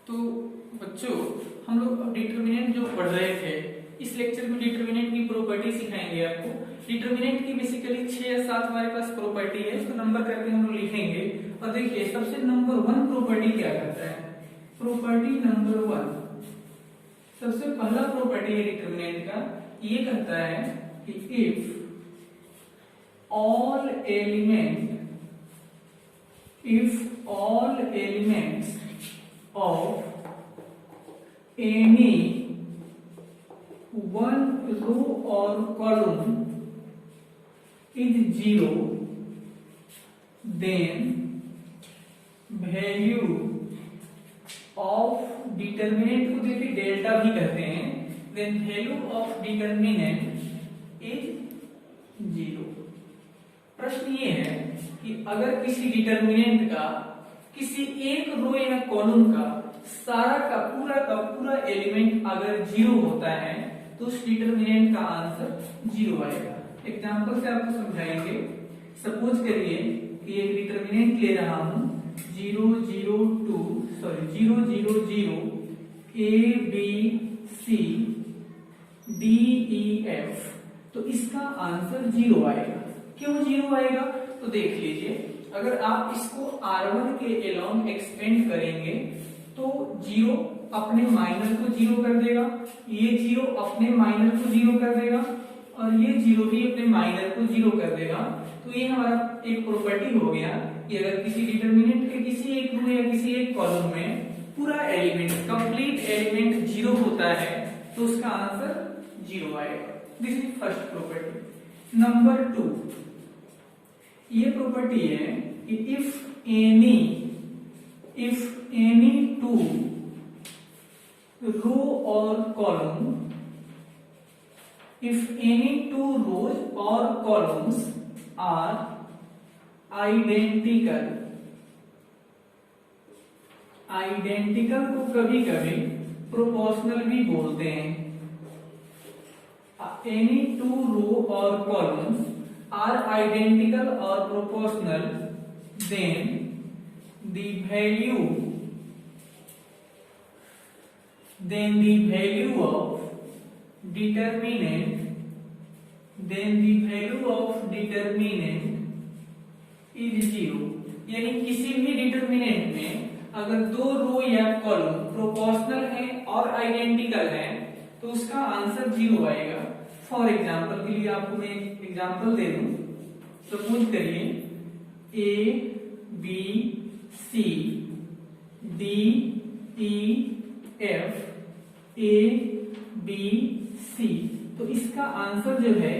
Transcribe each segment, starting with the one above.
तो बच्चों हम लोग अब डिटरमिनेंट जो पढ़ रहे थे, इस लेक्चर में डिटरमिनेंट की प्रॉपर्टी सिखाएंगे आपको। डिटरमिनेंट की बेसिकली 6 या 7 हमारे पास प्रॉपर्टी है, उसको नंबर करके हम लोग लिखेंगे। और देखिए सबसे नंबर 1 प्रॉपर्टी क्या करता है। प्रॉपर्टी नंबर 1, सबसे पहला प्रॉपर्टी है डिटरमिनेंट का, ये कहता है कि if all elements of any one row or column is zero, then value of determinant को देखिए डेल्टा भी कहते हैं, then value of determinant is zero। प्रश्न ये है कि अगर किसी डिटरमिनेंट का किसी एक रो या कॉलम का सारा का पूरा एलिमेंट अगर जीरो होता है तो उस डिटरमिनेंट का आंसर जीरो आएगा। एग्जांपल से आपको समझाएंगे। सपोज करिए कि एक डिटरमिनेंट ले रहा हूं 0 0 0 a b c d e f, तो इसका आंसर जीरो आएगा। क्यों जीरो आएगा? तो देख लीजिए, अगर आप इसको R1 के अलोंग एक्सपेंड करेंगे तो जीरो अपने माइनर को जीरो कर देगा, ये जीरो अपने माइनर को जीरो कर देगा और ये जीरो भी अपने माइनर को जीरो कर देगा। तो ये हमारा एक प्रॉपर्टी हो गया कि अगर किसी डिटरमिनेंट के किसी एक रो या किसी एक कॉलम में पूरा एलिमेंट कंप्लीट एलिमेंट जीरो होता है तो उसका आंसर जीरो आएगा। This is first property. Number 2, ये प्रॉपर्टी है कि इफ एनी टू रो और column, if any two rows और कॉलम्स आर आइडेंटिकल, आइडेंटिकल को कभी कभी प्रोपोर्शनल भी बोलते हैं। एनी टू रो और columns are identical or proportional, then the value of determinant is zero। यानी किसी भी डिटरमिनेंट में अगर दो रो या कॉलम प्रोपोर्शनल है और आइडेंटिकल है तो उसका आंसर जीरो आएगा। फॉर एग्जाम्पल के लिए आपको मैं एक एग्जाम्पल दे दूं। सपोज करिए a b c d e f a b c, तो इसका आंसर जो है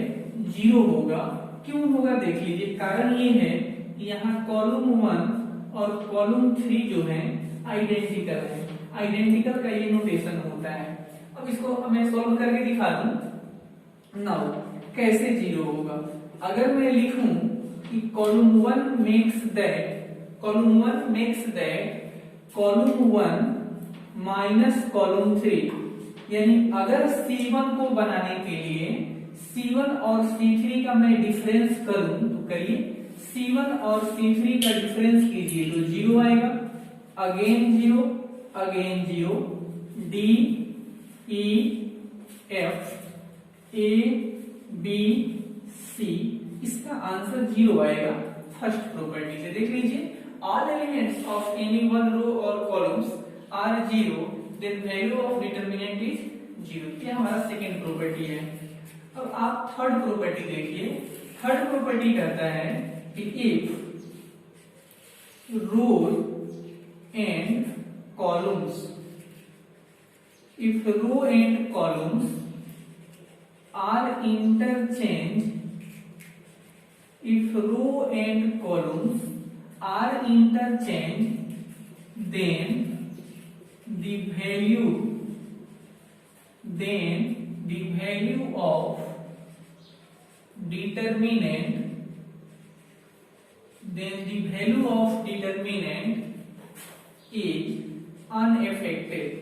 जीरो होगा। क्यों होगा देख लीजिए, कारण ये है कि यहाँ कॉलम 1 और कॉलम 3 जो है आइडेंटिकल है। आइडेंटिकल का ये नोटेशन होता है। अब इसको मैं सॉल्व करके दिखा दूं। नाउ कैसे जीरो होगा? अगर मैं लिखूं कि column 1 makes that column 1 minus column 3, यानी अगर C1 को बनाने के लिए C1 और C3 का मैं डिफरेंस करूं तो करिए, C1 और C3 का डिफरेंस कीजिए तो जीरो आएगा। Again zero D E F A B C, इसका आंसर जीरो आएगा। फर्स्ट प्रॉपर्टी से देख लीजिए, all elements of any one row और columns are zero, then value of determinant is zero. ये हमारा सेकेंड प्रॉपर्टी है। अब आप थर्ड प्रॉपर्टी देखिए। थर्ड प्रॉपर्टी कहता है कि if rows and columns are interchanged, if row and columns are interchanged, then the value of determinant is unaffected।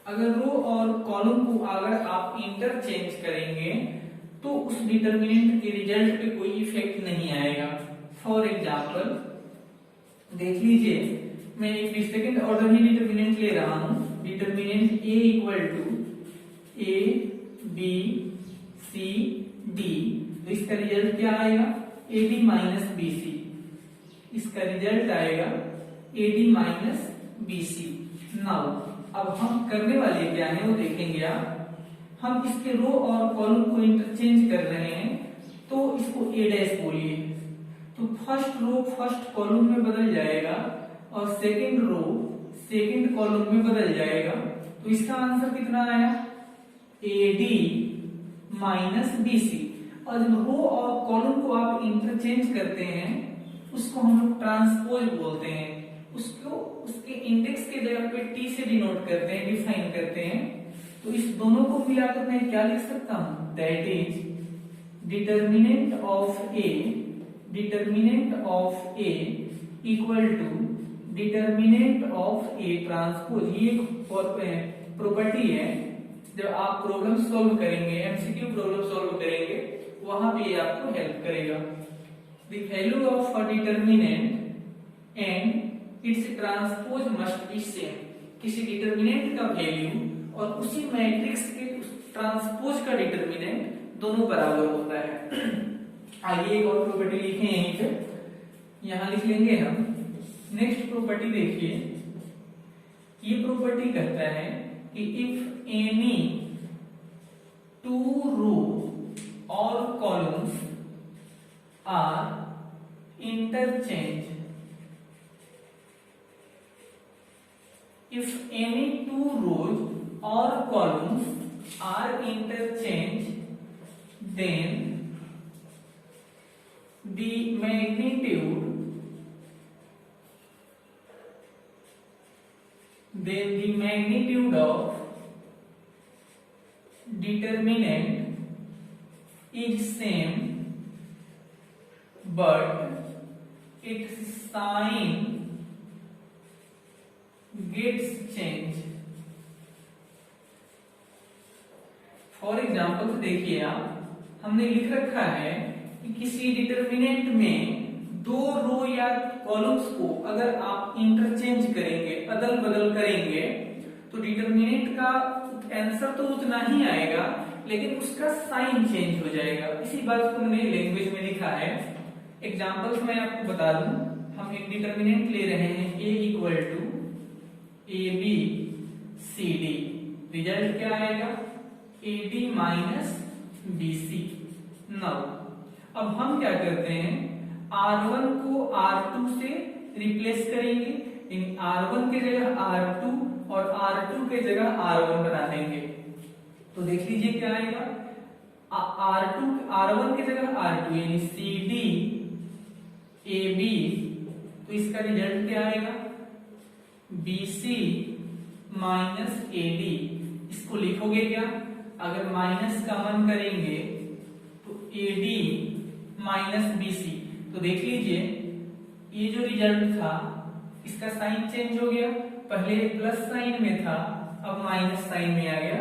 अगर रो और कॉलम को अगर आप इंटरचेंज करेंगे तो उस डिटरमिनेंट के रिजल्ट पे कोई इफेक्ट नहीं आएगा। फॉर एग्जाम्पल देख लीजिए, मैं एक सेकंड ऑर्डर ही डिटर्मिनेंट ले रहा हूं। Determinant A equal to A B C D, तो इसका रिजल्ट क्या आएगा? AD minus BC। इसका रिजल्ट आएगा AD माइनस BC। नाउ अब हम करने वाले क्या है वो देखेंगे आप। हम इसके रो और कॉलम को इंटरचेंज कर रहे हैं, तो इसको A डैश बोलिए। तो फर्स्ट रो फर्स्ट कॉलम में बदल जाएगा और सेकंड रो सेकंड कॉलम में बदल जाएगा। तो इसका आंसर कितना आया? AD minus BC। और जब रो और कॉलम को आप इंटरचेंज करते हैं उसको हम लोग ट्रांसपोज बोलते हैं। उसको उसके इंडेक्स के जगह पे T से डिनोट करते हैं, डिफाइन करते हैं। तो इस दोनों को मिलाकर मैं क्या लिख सकता हूं? That is determinant of A equal to determinant of A transpose. ये एक प्रॉपर्टी है, जब आप प्रॉब्लम सॉल्व करेंगे, एमसीक्यू प्रॉब्लम सॉल्व करेंगे, वहां पे ये आपको हेल्प करेगा। The value of a determinant and its transpose must be same. किसी डिटर्मिनेंट का वैल्यू और उसी मैट्रिक्स के ट्रांसपोज का डिटर्मिनेंट दोनों बराबर होता है। आइए एक और प्रॉपर्टी लिखें यहीं पे, यहां लिख लेंगे हम। नेक्स्ट प्रॉपर्टी देखिए, ये प्रॉपर्टी कहता है कि इफ एनी टू रो और columns are interchange, if any two rows or columns are interchanged, then the magnitude of determinant is same, but its sign gets changed। For example देखिए आप, हमने लिख रखा है कि किसी डिटर्मिनेंट में दो रो या कॉलम्स को अगर आप इंटरचेंज करेंगे, अदल बदल करेंगे, तो डिटर्मिनेंट का आंसर तो उतना ही आएगा, लेकिन उसका साइन चेंज हो जाएगा। इसी बात को मैंने लैंग्वेज में लिखा है। एग्जाम्पल्स मैं आपको बता दूं। हम एक डिटर्मिनेंट ले रहे हैं A equal to ABCD, result क्या आएगा? AD minus BC। नाउ अब हम क्या करते हैं, R1 को R2 से रिप्लेस करेंगे, इन R1 के जगह R2 और R2 के जगह R1 बना देंगे। तो देख लीजिए क्या आएगा, R1 के जगह R2 यानी CD AB, तो इसका रिजल्ट क्या आएगा? BC minus AD। इसको लिखोगे क्या? अगर माइनस कॉमन करेंगे तो AD माइनस BC। तो देख लीजिए, ये जो रिजल्ट था इसका साइन चेंज हो गया, पहले प्लस साइन में था, अब माइनस साइन में आ गया।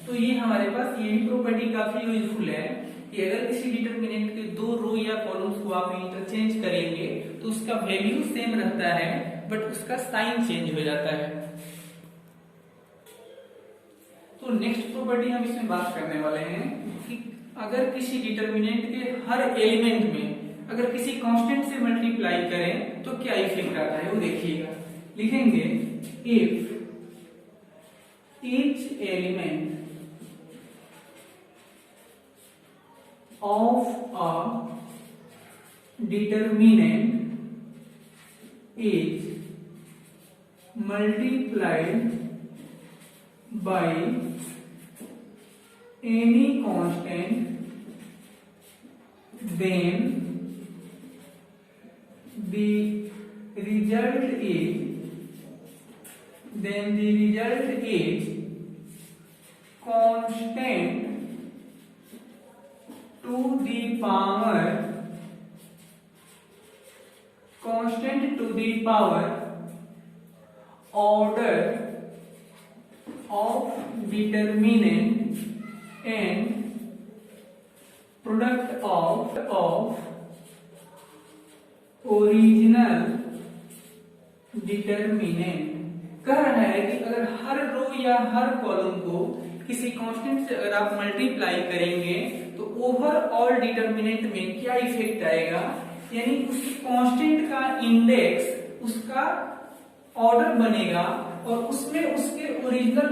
तो ये हमारे पास ये भी प्रॉपर्टी काफी यूजफुल है कि अगर किसी डिटर्मिनेंट के दो रो या कॉलम्स को आप इंटरचेंज करेंगे तो उसका वैल्यू सेम रहता है, बट उसका साइन चेंज हो जाता है। तो नेक्स्ट प्रॉपर्टी हम इसमें बात करने वाले हैं कि अगर किसी डिटर्मिनेंट के हर एलिमेंट में अगर किसी कांस्टेंट से मल्टीप्लाई करें तो क्या इफेक्ट आता है वो देखिएगा। लिखेंगे if each element of a determinant is multiplied by any constant, then the result is constant to the power order of determinant and product of original determinant कह रहा है कि अगर हर रो या हर कॉलम को किसी कांस्टेंट से अगर आप मल्टीप्लाई करेंगे तो ओवरऑल डिटर्मिनेंट में क्या इफेक्ट आएगा, यानी उस कांस्टेंट का इंडेक्स उसका ऑर्डर बनेगा और उसमें उसके ओरिजिनल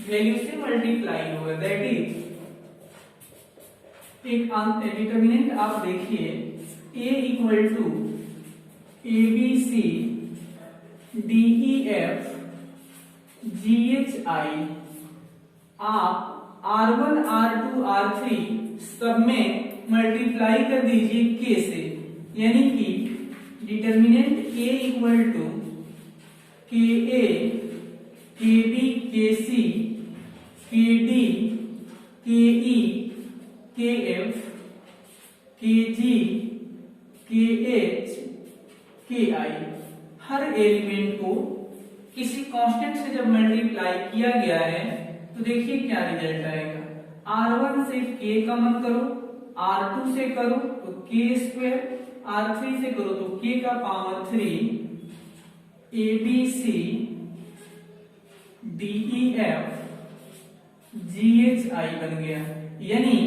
वैल्यू से मल्टीप्लाई होगा। दैट इज एक डिटर्मिनेंट आप देखिए a equal to ABC DEF GHI, आप R1 R2 R3 सब में मल्टीप्लाई कर दीजिए k से, यानी कि determinant a equal to KA KB KC KD KE KF KG KH KI, हर एलिमेंट को किसी कांस्टेंट से जब मल्टीप्लाई किया गया है तो देखिए क्या रिजल्ट आएगा। R1 से k कॉमन करो, R2 से करो तो k स्क्वायर, R3 से करो तो k का पावर 3, ABC DEF GHI बन गया। यानी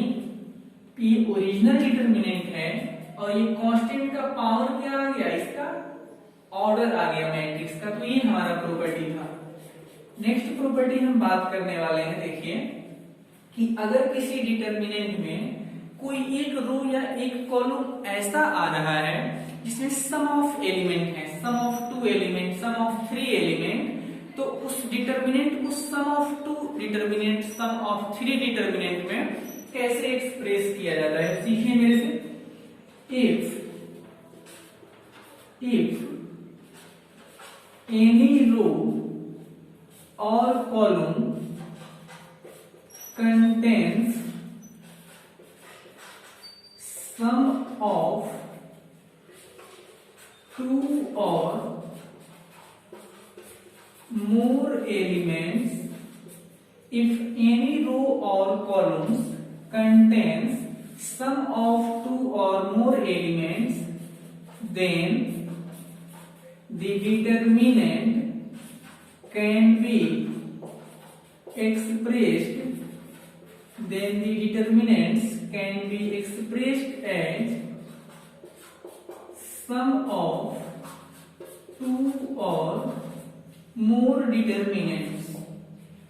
ये ओरिजिनल डिटर्मिनेंट है और ये कांस्टेंट का पावर क्या आ गया, इसका ऑर्डर आ गया मैट्रिक्स का। तो ये हमारा प्रॉपर्टी था। नेक्स्ट प्रॉपर्टी हम बात करने वाले हैं, देखिए कि अगर किसी डिटर्मिनेंट में कोई एक रो या एक कॉलम ऐसा आ रहा है जिसमें सम ऑफ एलिमेंट है, sum of 2 element, sum of 3 element, तो उस डिटर्मिनेंट को sum of 2 determinant, sum of 3 determinant में कैसे एक्सप्रेस किया जाता है, सीखिए मेरे से। if any row or column contains sum of 2 or more elements, if any row or columns contains sum of 2 or more elements, then the determinant can be expressed, then the determinants can be expressed as sum of 2 or more determinants।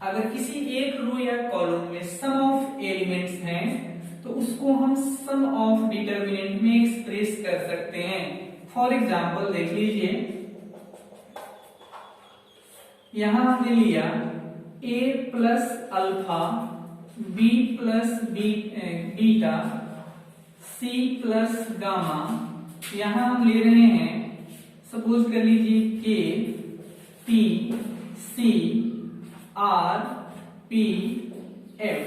अगर किसी एक रो या column में सम of elements हैं तो उसको हम सम of determinant में एक्सप्रेस कर सकते हैं। फॉर एग्जाम्पल देख लीजिए, यहां हमने लिया a plus alpha, b plus beta, c plus gamma. यहां हम ले रहे हैं, सपोज कर लीजिए k p c r p f,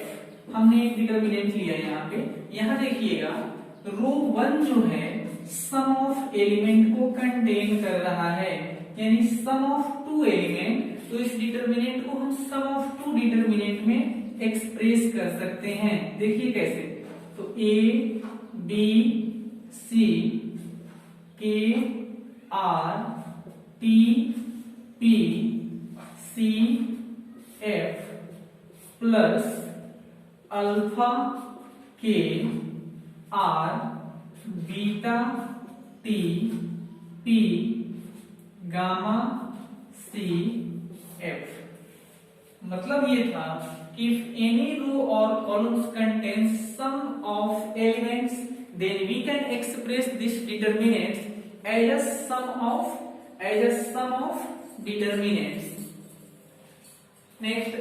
हमने एक डिटर्मिनेंट लिया यहाँ पे। यहाँ देखिएगा रो 1 जो है सम ऑफ एलिमेंट को कंटेन कर रहा है, यानी सम ऑफ 2 एलिमेंट, तो इस डिटर्मिनेंट को हम सम ऑफ 2 डिटर्मिनेंट में एक्सप्रेस कर सकते हैं। देखिए कैसे, तो a b c k r p p c f plus alpha के R beta T P gamma C F. मतलब ये था कि if any row or columns contains sum of elements, then we can express this determinants as a sum of determinants। Next